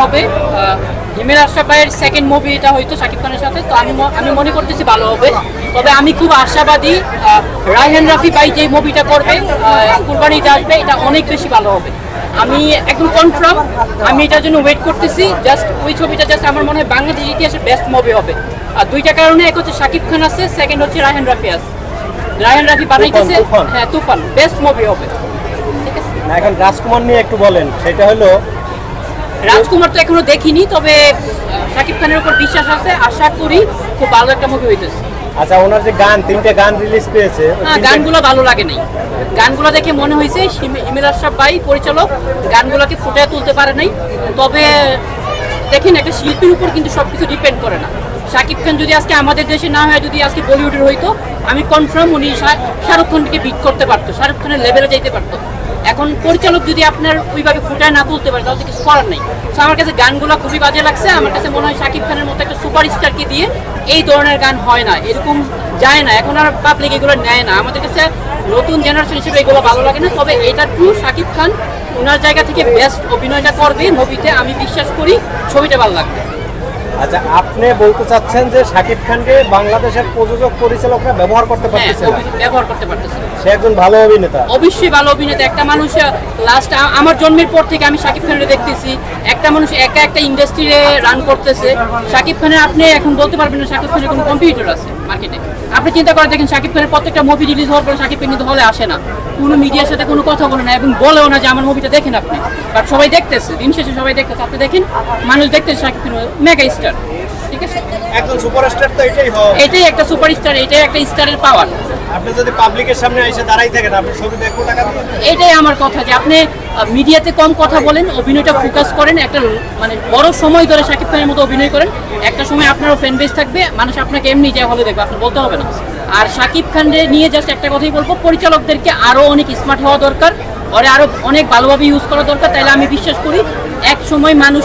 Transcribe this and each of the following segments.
হবে। হিমেল আশরাফ ভাইয়ের second movie এটা হয়তো শাকিব খানের সাথে, তো আমি মনে করতেছি ভালো হবে। তবে আমি খুব আশাবাদী রায়হান রাফি ভাই যে মুভিটা করবে কুরবানিতে আসবে, এটা অনেক বেশি ভালো হবে। আমি একদম কনফার্ম, আমি এটার জন্য ওয়েট করতেছি। জাস্ট ওই ছবিটা জাস্ট আমার মনে হয় বাংলাদেশ ইতিহাসের বেস্ট মুভি হবে। আর দুইটা কারণে, এক হচ্ছে শাকিব খান আছে, সেকেন্ড হচ্ছে রায়হান রাফি আছে। রায়হান রাফি বানাইতেছে, হ্যাঁ তুফান বেস্ট মুভি হবে। ঠিক আছে, এখন রাজকুমার নিয়ে একটু বলেন। সেটা হলো রাজকুমার তো এখনো দেখিনি, তবে শাকিব খানের উপর বিশ্বাস আছে, আশা করি খুব ভালো একটা মুভি হইতেছে। আচ্ছা, ওনার যে গান, 3টে গান রিলিজ পেয়েছে, গানগুলো ভালো লাগে নাই। গানগুলো দেখে মনে হয়েছে হিমেল আশরাফ ভাই পরিচালক গানগুলোকে ফুটিয়ে তুলতে পারে নাই। তবে দেখেন, একটা শিল্পীর উপর কিন্তু সবকিছু ডিপেন্ড করে না। শাকিব খান যদি আজকে আমাদের দেশে না হয়, যদি আজকে বলিউডের হইতো, আমি কনফার্ম উনি শাহরুখ খানকে বিট করতে পারতো, শাহরুখ খানের লেভেলে যাইতে পারতো। এখন পরিচালক যদি আপনার ওইভাবে ফুটায় না তুলতে পারে, তাহলে কিছু করার নেই। তো আমার কাছে গানগুলো খুবই বাজে লাগছে। আমার কাছে মনে হয় শাকিব খানের মতো একটা সুপারস্টারকে দিয়ে এই ধরনের গান হয় না, এরকম যায় না। এখন আর পাবলিক এগুলো নেয় না। আমাদের কাছে নতুন জেনারেশন হিসেবে এগুলো ভালো লাগে না। তবে এটা ট্রু, শাকিব খান ওনার জায়গা থেকে বেস্ট অভিনয়টা করবে মুভিতে। আমি বিশ্বাস করি ছবিটা ভালো লাগবে। আচ্ছা, আপনি বলতে চাচ্ছেন যে শাকিব খানকে বাংলাদেশের প্রযোজক পরিচালকরা ব্যবহার করতে পারতেছে না? ব্যবহার করতে পারতেছে। সে একজন ভালো অভিনেতা, অবশ্যই ভালো অভিনেতা। একটা মানুষ লাস্ট আমার জন্মের পর থেকে আমি শাকিব খানের দেখতেছি, একটা মানুষ একা একটা ইন্ডাস্ট্রি রান করতেছে। শাকিব খানের আপনি এখন বলতে পারবেন না শাকিব খানের কোনো কম্পিউটার আছে মার্কেটে। আপনি চিন্তা করে দেখেন, শাকিব খানের প্রত্যেকটা মুভি রিলিজ হওয়ার পর শাকিব খান কিন্তু হলে আসে না, কোনো মিডিয়ার সাথে কোনো কথা বলে না, এবং বলেও না যে আমার মুভিটা দেখেন আপনি। বাট সবাই দেখতেছে, দিন শেষে সবাই দেখতেছে। আপনি দেখেন, মানুষ দেখতেছে শাকিব খান মেগা স্টার। ঠিক আছে, একজন সুপারস্টার তো এটাই হয়। এটাই একটা সুপারস্টার, এটাই একটা স্টারের পাওয়ার। আপনি যদি পাবলিকের সামনে এসে দাঁড়াই থাকেন, আপনি ছবি দেখবো টাকা দিয়ে। এটাই আমার কথা, যে আপনি মিডিয়াতে কম কথা বলেন, অভিনয়টা ফোকাস করেন, একটা মানে বড় সময় ধরে শাকিব খানের মতো অভিনয় করেন। একটা সময় আপনারও ফ্যান বেস থাকবে, মানুষ আপনাকে এমনি যা ভালো দেখবে, আপনি বলতে হবে না। আর শাকিব খানকে নিয়ে জাস্ট একটা কথাই বলবো, পরিচালকদেরকে আরও অনেক স্মার্ট হওয়া দরকার, ওরা আরও অনেক ভালোভাবে ইউজ করা দরকার। তাইলে আমি বিশ্বাস করি এক সময় মানুষ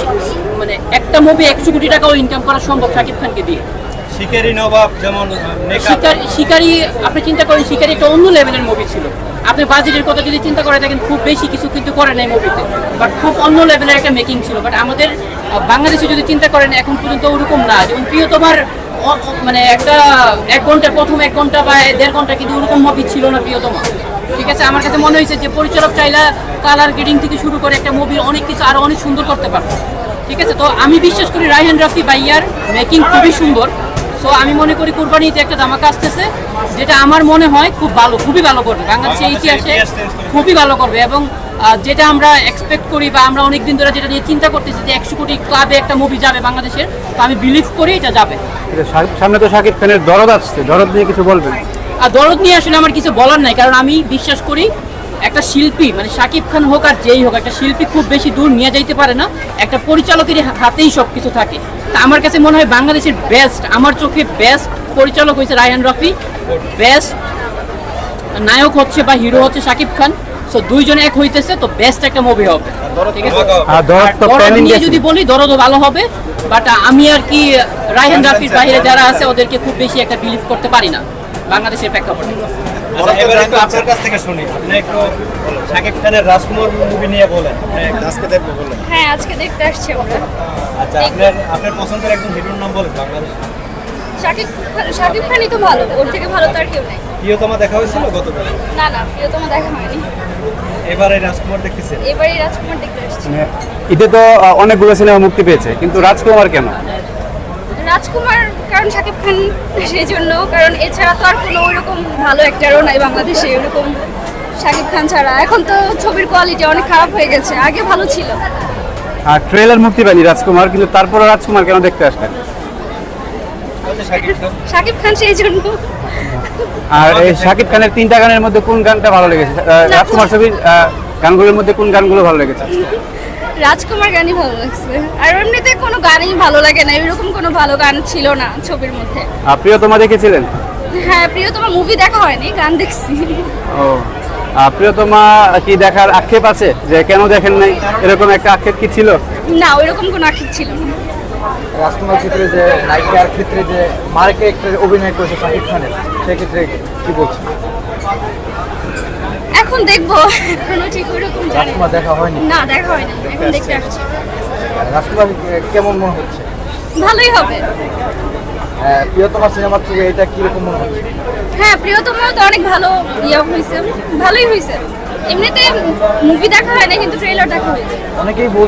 মানে একটা মুভি 100 কোটি টাকাও ইনকাম করা সম্ভব শাকিব খানকে দিয়ে। শিকারি নবাব যেমন, শিকারি আপনি চিন্তা করেন, শিকারি একটা অন্য লেভেলের মুভি ছিল। আপনি বাজেটের কথা যদি চিন্তা করে দেখেন, খুব বেশি কিছু কিন্তু করে নাই মুভিতে, বাট খুব অন্য লেভেলের একটা মেকিং ছিল। বাট আমাদের বাংলাদেশে যদি চিন্তা করেন, এখন পর্যন্ত ওরকম না। যেমন প্রিয়তমার মানে একটা 1 ঘন্টা, প্রথম 1 ঘন্টা বা 1.5 ঘন্টা কিন্তু ওরকম মুভি ছিল না প্রিয়তমা। ঠিক আছে, আমার কাছে মনে হয়েছে যে পরিচালক চাইলে কালার গ্রেডিং থেকে শুরু করে একটা মুভির অনেক কিছু আরো অনেক সুন্দর করতে পারত। ঠিক আছে, তো আমি বিশ্বাস করি রায়হান রাফি ভাইয়ার মেকিং খুবই সুন্দর। সো আমি মনে করি কুরবানিতে একটা ধামাকা আসতেছে, যেটা আমার মনে হয় খুব ভালো, খুবই ভালো করবে বাংলাদেশের ইতিহাসে, খুবই ভালো করবে। এবং যেটা আমরা এক্সপেক্ট করি বা আমরা অনেকদিন ধরে যেটা নিয়ে চিন্তা করতেছি যে 100 কোটি ক্লাবে একটা মুভি যাবে বাংলাদেশের, তো আমি বিলিভ করি এটা যাবে। সামনে তো শাকিব খানের দরদ আসছে, দরদ নিয়ে কিছু বলবেন? আর দরদ নিয়ে আসলে আমার কিছু বলার নাই, কারণ আমি বিশ্বাস করি একটা শিল্পী, মানে শাকিব খান হোক আর যেই হোক, একটা শিল্পী খুব বেশি দূর নিয়ে যাইতে পারে না, একটা পরিচালকের হাতেই সব কিছু থাকে। তা আমার কাছে মনে হয় বাংলাদেশের বেস্ট, আমার চোখে বেস্ট পরিচালক হয়েছে রায়হান রাফি, বেস্ট নায়ক হচ্ছে বা হিরো হচ্ছে শাকিব খান। সো দুইজনে এক হইতেছে, তো বেস্ট একটা মুভি হবে। ঠিক আছে, দরদ নিয়ে যদি বলি, দরদও ভালো হবে। বাট আমি আর কি রায়হান রাফির বাইরে যারা আছে ওদেরকে খুব বেশি একটা বিলিভ করতে পারি না বাংলাদেশের প্রেক্ষাপটে। এবার একটু আপনার কাছ থেকে শুনি, আপনি একটু শাকিব খানের রাজকুমার মুভি নিয়ে বলেন। আজকে দেখবো বলেন? হ্যাঁ, আজকে দেখতে আসছি আমরা। আচ্ছা, আপনার পছন্দের একজন হিরোর নাম বলেন বাংলাদেশ। শাকিব খানই তো ভালো, ওর থেকে ভালো তো আর কেউ নেই। প্রিয়তমা দেখা হয়েছিল গতকাল? না, প্রিয়তমা দেখা হয়নি। এবারে রাজকুমার দেখতেছেন? এবারে রাজকুমার দেখতে আসছি। ঈদে তো অনেকগুলো সিনেমা মুক্তি পেয়েছে, কিন্তু রাজকুমার কেন? রাজকুমার কারণ শাকিব খান, সেই জন্য। কারণ এছাড়া তো আর কোনো ওইরকম ভালো অ্যাক্টারও নাই বাংলাদেশে ওইরকম শাকিব খান ছাড়া। এখন তো ছবির কোয়ালিটি অনেক খারাপ হয়ে গেছে, আগে ভালো ছিল। আর ট্রেলার মুক্তি পায়নি রাজকুমার, কিন্তু তারপরে রাজকুমার কেন দেখতে আসলেন? শাকিব খান সেই জন্য। আর এই শাকিব খানের 3টা গানের মধ্যে কোন গানটা ভালো লেগেছে? রাজকুমার ছবির গানগুলোর মধ্যে কোন গানগুলো ভালো লেগেছে? রাজকুমার গানই ভালো লাগছে, আর এমনিতে কোনো গানই ভালো লাগে না, এরকম কোনো ভালো গান ছিল না ছবির মধ্যে। প্রিয়তমা দেখেছিলেন? হ্যাঁ, প্রিয়তমা মুভি দেখা হয়নি, গান দেখছি। ও, প্রিয়তমা কি দেখার আক্ষেপ আছে, যে কেন দেখেন নাই, এরকম একটা আক্ষেপ কি ছিল? না, ওইরকম কোনো আক্ষেপ ছিল না। রাজকুমার ক্ষেত্রে যে নায়িকার ক্ষেত্রে যে মার্কে একটা অভিনয় করেছে শাকিব খানের, সেক্ষেত্রে কি বলছেন? এখন দেখবো, এখনো ঠিক ওইরকম জানি রাজকুমার দেখা হয়নি? না, দেখা হয়নি, এখন দেখতে আসছি। রাজকুমার কেমন মনে হচ্ছে? ভালোই হবে। প্রিয়তমা সিনেমার থেকে এটা কিরকম মনে হচ্ছে? হ্যাঁ, প্রিয়তমাও তো অনেক ভালো হয়েছে, ভালোই হয়েছে। এমনিতে মুভি দেখা হয় না, কিন্তু ট্রেলার দেখা হয়েছে। অনেকেই বল